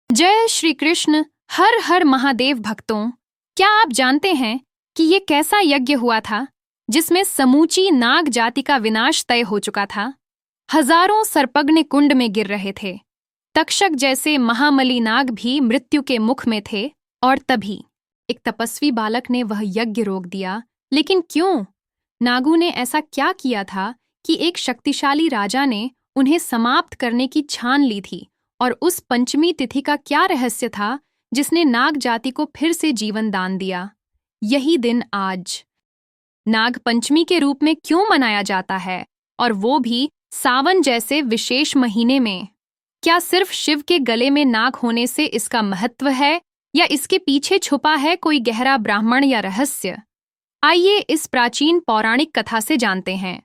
जय श्री कृष्ण। हर हर महादेव भक्तों, क्या आप जानते हैं कि ये कैसा यज्ञ हुआ था जिसमें समूची नाग जाति का विनाश तय हो चुका था। हजारों सर्पग्न कुंड में गिर रहे थे। तक्षक जैसे महामली नाग भी मृत्यु के मुख में थे। और तभी एक तपस्वी बालक ने वह यज्ञ रोक दिया। लेकिन क्यों? नागों ने ऐसा क्या किया था कि एक शक्तिशाली राजा ने उन्हें समाप्त करने की ठान ली थी? और उस पंचमी तिथि का क्या रहस्य था जिसने नाग जाति को फिर से जीवन दान दिया? यही दिन आज नाग पंचमी के रूप में क्यों मनाया जाता है, और वो भी सावन जैसे विशेष महीने में? क्या सिर्फ शिव के गले में नाग होने से इसका महत्व है, या इसके पीछे छुपा है कोई गहरा ब्राह्मण या रहस्य? आइए इस प्राचीन पौराणिक कथा से जानते हैं।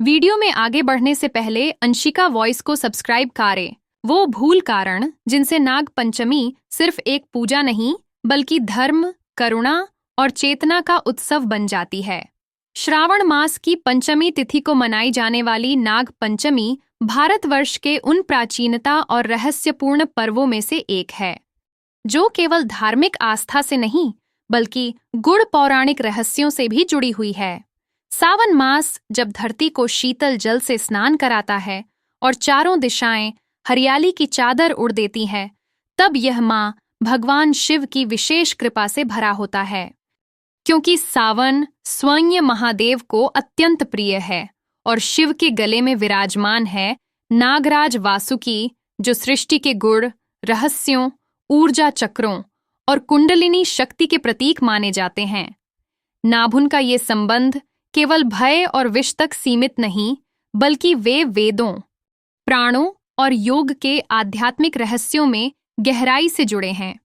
वीडियो में आगे बढ़ने से पहले अंशिका वॉइस को सब्सक्राइब करें। वो भूल कारण जिनसे नाग पंचमी सिर्फ एक पूजा नहीं बल्कि धर्म, करुणा और चेतना का उत्सव बन जाती है। श्रावण मास की पंचमी तिथि को मनाई जाने वाली नाग पंचमी भारतवर्ष के उन प्राचीनता और रहस्यपूर्ण पर्वों में से एक है जो केवल धार्मिक आस्था से नहीं बल्कि गूढ़ पौराणिक रहस्यों से भी जुड़ी हुई है। सावन मास जब धरती को शीतल जल से स्नान कराता है और चारों दिशाएं हरियाली की चादर उड़ देती है, तब यह माँ भगवान शिव की विशेष कृपा से भरा होता है। क्योंकि सावन स्वयं महादेव को अत्यंत प्रिय है और शिव के गले में विराजमान है नागराज वासुकी, जो सृष्टि के गुण, रहस्यों, ऊर्जा चक्रों और कुंडलिनी शक्ति के प्रतीक माने जाते हैं। नाभुन का ये संबंध केवल भय और विष तक सीमित नहीं बल्कि वे वेदों, प्राणों और योग के आध्यात्मिक रहस्यों में गहराई से जुड़े हैं।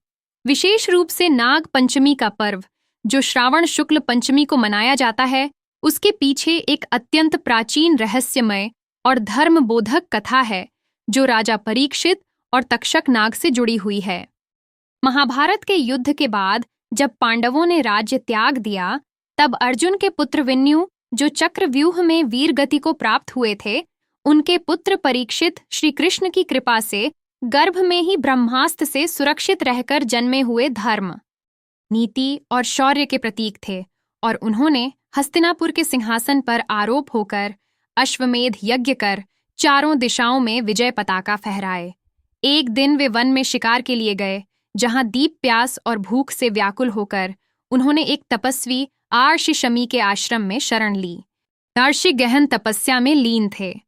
विशेष रूप से नाग पंचमी का पर्व, जो श्रावण शुक्ल पंचमी को मनाया जाता है, उसके पीछे एक अत्यंत प्राचीन रहस्यमय और धर्मबोधक कथा है जो राजा परीक्षित और तक्षक नाग से जुड़ी हुई है। महाभारत के युद्ध के बाद जब पांडवों ने राज्य त्याग दिया, तब अर्जुन के पुत्र विन्यु, जो चक्रव्यूह में वीर गति को प्राप्त हुए थे, उनके पुत्र परीक्षित श्री कृष्ण की कृपा से गर्भ में ही ब्रह्मास्त्र से सुरक्षित रहकर जन्मे हुए धर्म, नीति और शौर्य के प्रतीक थे, और उन्होंने हस्तिनापुर के सिंहासन पर आरोप होकर अश्वमेध यज्ञ कर चारों दिशाओं में विजय पताका फहराए। एक दिन वे वन में शिकार के लिए गए, जहां दीप प्यास और भूख से व्याकुल होकर उन्होंने एक तपस्वी आर्षि शमी के आश्रम में शरण ली। आर्षि गहन तपस्या में लीन थे।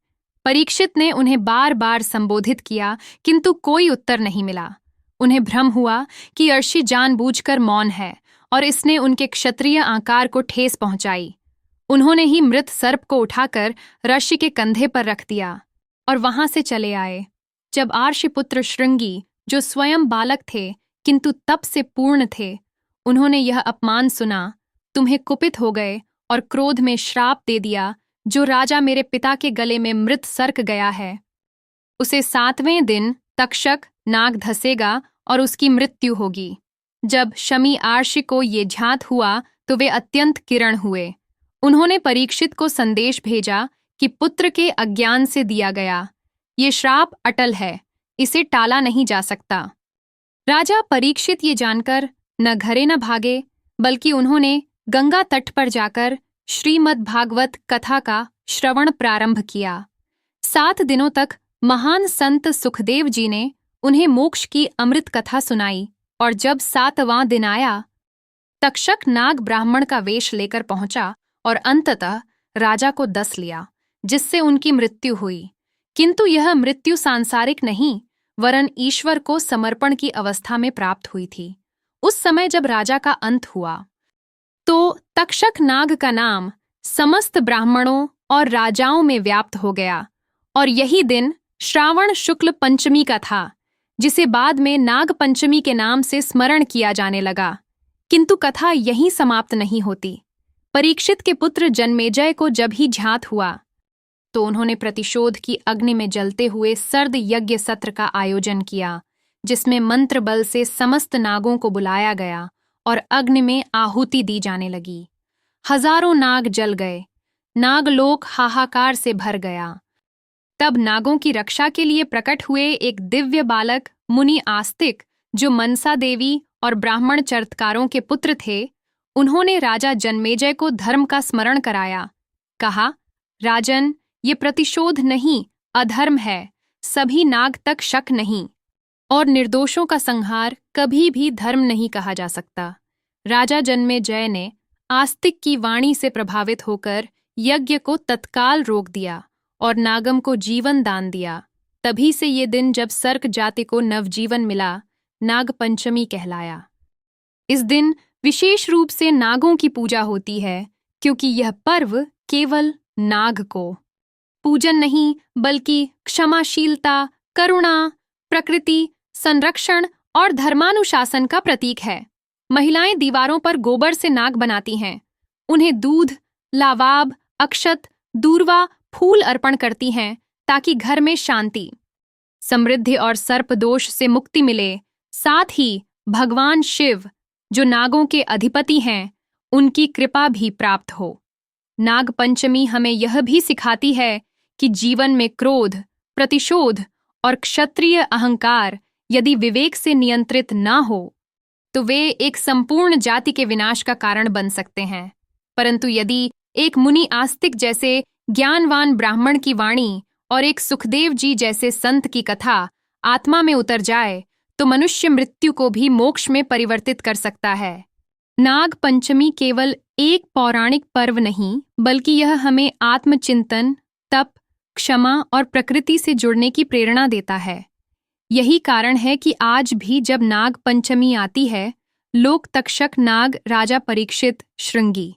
परीक्षित ने उन्हें बार बार संबोधित किया, किंतु कोई उत्तर नहीं मिला। उन्हें भ्रम हुआ कि अर्षि जानबूझकर मौन है और इसने उनके क्षत्रिय आकार को ठेस पहुंचाई। उन्होंने ही मृत सर्प को उठाकर ऋषि के कंधे पर रख दिया और वहां से चले आए। जब आर्षिपुत्र श्रृंगी, जो स्वयं बालक थे किंतु तप से पूर्ण थे, उन्होंने यह अपमान सुना, तुम्हें कुपित हो गए और क्रोध में श्राप दे दिया, जो राजा मेरे पिता के गले में मृत सर्क गया है, उसे 7वें दिन तक्षक नाग धसेगा और उसकी मृत्यु होगी। जब शमी आर्षि को ये ज्ञात हुआ तो वे अत्यंत किरण हुए। उन्होंने परीक्षित को संदेश भेजा कि पुत्र के अज्ञान से दिया गया ये श्राप अटल है, इसे टाला नहीं जा सकता। राजा परीक्षित ये जानकर न घरे न भागे, बल्कि उन्होंने गंगा तट पर जाकर श्रीमद् भागवत कथा का श्रवण प्रारंभ किया। 7 दिनों तक महान संत सुखदेव जी ने उन्हें मोक्ष की अमृत कथा सुनाई, और जब 7वां दिन आया, तक्षक नाग ब्राह्मण का वेश लेकर पहुंचा और अंततः राजा को डस लिया, जिससे उनकी मृत्यु हुई। किंतु यह मृत्यु सांसारिक नहीं, वरन ईश्वर को समर्पण की अवस्था में प्राप्त हुई थी। उस समय जब राजा का अंत हुआ तो तक्षक नाग का नाम समस्त ब्राह्मणों और राजाओं में व्याप्त हो गया, और यही दिन श्रावण शुक्ल पंचमी का था, जिसे बाद में नाग पंचमी के नाम से स्मरण किया जाने लगा। किंतु कथा यहीं समाप्त नहीं होती। परीक्षित के पुत्र जन्मेजय को जब ही ज्ञात हुआ तो उन्होंने प्रतिशोध की अग्नि में जलते हुए सर्द यज्ञ सत्र का आयोजन किया, जिसमें मंत्र बल से समस्त नागों को बुलाया गया और अग्नि में आहुति दी जाने लगी। हजारों नाग जल गए। नागलोक हाहाकार से भर गया। तब नागों की रक्षा के लिए प्रकट हुए एक दिव्य बालक मुनि आस्तिक, जो मनसा देवी और ब्राह्मण चरित्रकारों के पुत्र थे, उन्होंने राजा जन्मेजय को धर्म का स्मरण कराया। कहा, राजन, ये प्रतिशोध नहीं, अधर्म है। सभी नाग तक शक नहीं, और निर्दोषों का संहार कभी भी धर्म नहीं कहा जा सकता। राजा जन्मेजय ने आस्तिक की वाणी से प्रभावित होकर यज्ञ को तत्काल रोक दिया और नागम को जीवन दान दिया। तभी से ये दिन, जब सर्क जाति को नवजीवन मिला, नाग पंचमी कहलाया। इस दिन विशेष रूप से नागों की पूजा होती है, क्योंकि यह पर्व केवल नाग को पूजन नहीं, बल्कि क्षमाशीलता, करुणा, प्रकृति संरक्षण और धर्मानुशासन का प्रतीक है। महिलाएं दीवारों पर गोबर से नाग बनाती हैं। उन्हें दूध, लावाब, अक्षत, दूर्वा, फूल अर्पण करती हैं, ताकि घर में शांति, समृद्धि और सर्पदोष से मुक्ति मिले। साथ ही भगवान शिव, जो नागों के अधिपति हैं, उनकी कृपा भी प्राप्त हो। नाग पंचमी हमें यह भी सिखाती है कि जीवन में क्रोध, प्रतिशोध और क्षत्रिय अहंकार यदि विवेक से नियंत्रित ना हो, तो वे एक संपूर्ण जाति के विनाश का कारण बन सकते हैं। परंतु यदि एक मुनि आस्तिक जैसे ज्ञानवान ब्राह्मण की वाणी और एक सुखदेव जी जैसे संत की कथा आत्मा में उतर जाए, तो मनुष्य मृत्यु को भी मोक्ष में परिवर्तित कर सकता है। नाग पंचमी केवल एक पौराणिक पर्व नहीं, बल्कि यह हमें आत्मचिंतन, तप, क्षमा और प्रकृति से जुड़ने की प्रेरणा देता है। यही कारण है कि आज भी जब नाग पंचमी आती है, लोग तक्षक नाग, राजा परीक्षित, श्रृंगी,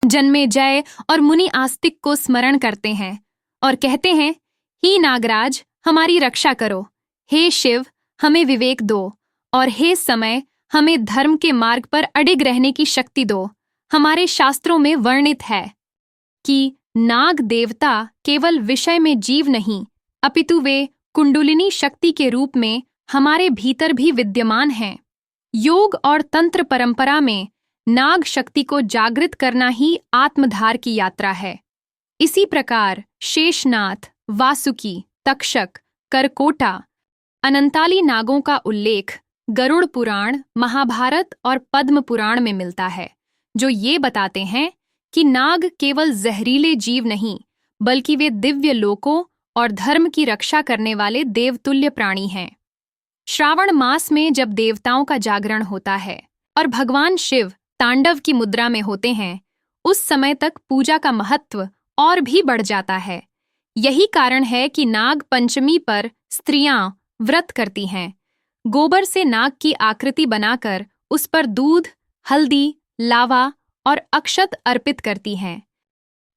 जन्मेजय और मुनि आस्तिक को स्मरण करते हैं और कहते हैं, हे नागराज, हमारी रक्षा करो। हे शिव, हमें विवेक दो, और हे समय, हमें धर्म के मार्ग पर अडिग रहने की शक्ति दो। हमारे शास्त्रों में वर्णित है कि नाग देवता केवल विषय में जीव नहीं, अपितु वे कुंडलिनी शक्ति के रूप में हमारे भीतर भी विद्यमान हैं। योग और तंत्र परंपरा में नाग शक्ति को जागृत करना ही आत्मधार की यात्रा है। इसी प्रकार शेषनाथ, वासुकी, तक्षक, करकोटा, अनंताली नागों का उल्लेख गरुड़ पुराण, महाभारत और पद्म पुराण में मिलता है, जो ये बताते हैं कि नाग केवल जहरीले जीव नहीं, बल्कि वे दिव्य लोकों और धर्म की रक्षा करने वाले देवतुल्य प्राणी हैं। श्रावण मास में जब देवताओं का जागरण होता है और भगवान शिव तांडव की मुद्रा में होते हैं, उस समय तक पूजा का महत्व और भी बढ़ जाता है। यही कारण है कि नाग पंचमी पर स्त्रियां व्रत करती हैं। गोबर से नाग की आकृति बनाकर उस पर दूध, हल्दी, लावा और अक्षत अर्पित करती हैं,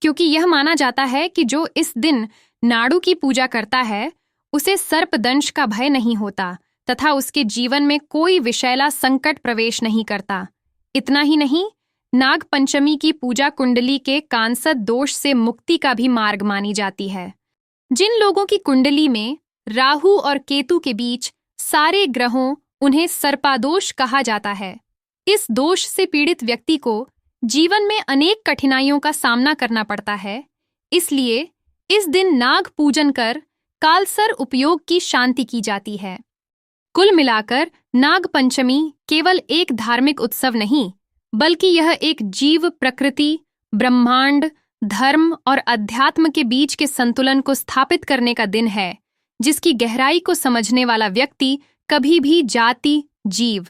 क्योंकि यह माना जाता है कि जो इस दिन नाड़ू की पूजा करता है, उसे सर्पदंश का भय नहीं होता तथा उसके जीवन में कोई विषैला संकट प्रवेश नहीं करता। इतना ही नहीं, नाग पंचमी की पूजा कुंडली के कांसद दोष से मुक्ति का भी मार्ग मानी जाती है। जिन लोगों की कुंडली में राहु और केतु के बीच सारे ग्रहों, उन्हें सर्पादोष कहा जाता है। इस दोष से पीड़ित व्यक्ति को जीवन में अनेक कठिनाइयों का सामना करना पड़ता है। इसलिए इस दिन नाग पूजन कर कालसर उपयोग की शांति की जाती है। कुल मिलाकर नाग पंचमी केवल एक धार्मिक उत्सव नहीं, बल्कि यह एक जीव, प्रकृति, ब्रह्मांड, धर्म और अध्यात्म के बीच के संतुलन को स्थापित करने का दिन है, जिसकी गहराई को समझने वाला व्यक्ति कभी भी जाति, जीव,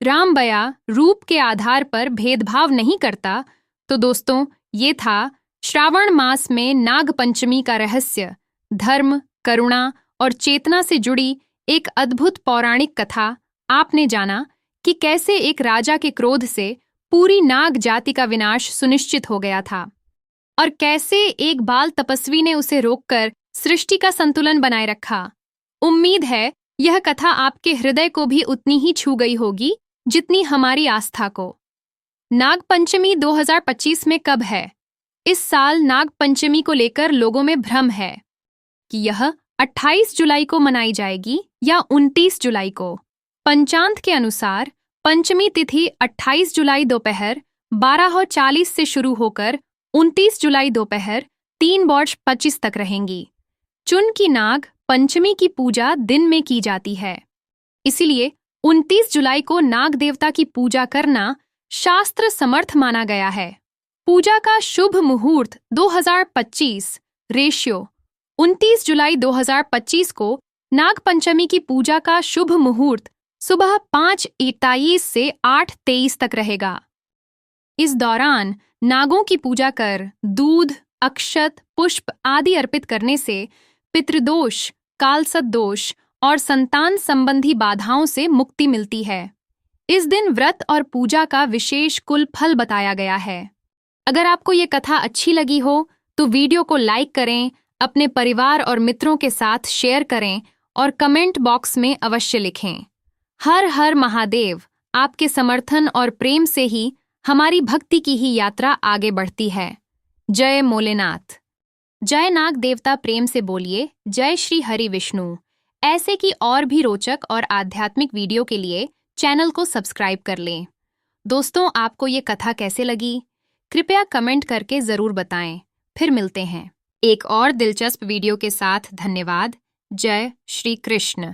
रामबया, रूप के आधार पर भेदभाव नहीं करता। तो दोस्तों, ये था श्रावण मास में नाग पंचमी का रहस्य, धर्म, करुणा और चेतना से जुड़ी एक अद्भुत पौराणिक कथा। आपने जाना कि कैसे एक राजा के क्रोध से पूरी नाग जाति का विनाश सुनिश्चित हो गया था, और कैसे एक बाल तपस्वी ने उसे रोककर सृष्टि का संतुलन बनाए रखा। उम्मीद है यह कथा आपके हृदय को भी उतनी ही छू गई होगी जितनी हमारी आस्था को। नाग पंचमी 2025 में कब है? इस साल नाग पंचमी को लेकर लोगों में भ्रम है कि यह 28 जुलाई को मनाई जाएगी या 29 जुलाई को। पंचांग के अनुसार पंचमी तिथि 28 जुलाई दोपहर 12:40 से शुरू होकर 29 जुलाई दोपहर 3:25 तक रहेंगी। चुन की नाग पंचमी की पूजा दिन में की जाती है। इसीलिए 29 जुलाई को नाग देवता की पूजा करना शास्त्र समर्थ माना गया है। पूजा का शुभ मुहूर्त 2025 रेशियो 29 जुलाई 2025 को नाग पंचमी की पूजा का शुभ मुहूर्त सुबह 5:23 से 8:23 तक रहेगा। इस दौरान नागों की पूजा कर दूध, अक्षत, पुष्प आदि अर्पित करने से पितृदोष, कालसर्प दोष और संतान संबंधी बाधाओं से मुक्ति मिलती है। इस दिन व्रत और पूजा का विशेष कुल फल बताया गया है। अगर आपको ये कथा अच्छी लगी हो तो वीडियो को लाइक करें, अपने परिवार और मित्रों के साथ शेयर करें और कमेंट बॉक्स में अवश्य लिखें। हर हर महादेव। आपके समर्थन और प्रेम से ही हमारी भक्ति की ही यात्रा आगे बढ़ती है। जय मोलेनाथ। जय नाग देवता। प्रेम से बोलिए जय श्री हरि विष्णु। ऐसे की और भी रोचक और आध्यात्मिक वीडियो के लिए चैनल को सब्सक्राइब कर लें। दोस्तों, आपको ये कथा कैसे लगी? कृपया कमेंट करके जरूर बताएं। फिर मिलते हैं एक और दिलचस्प वीडियो के साथ। धन्यवाद। जय श्री कृष्ण।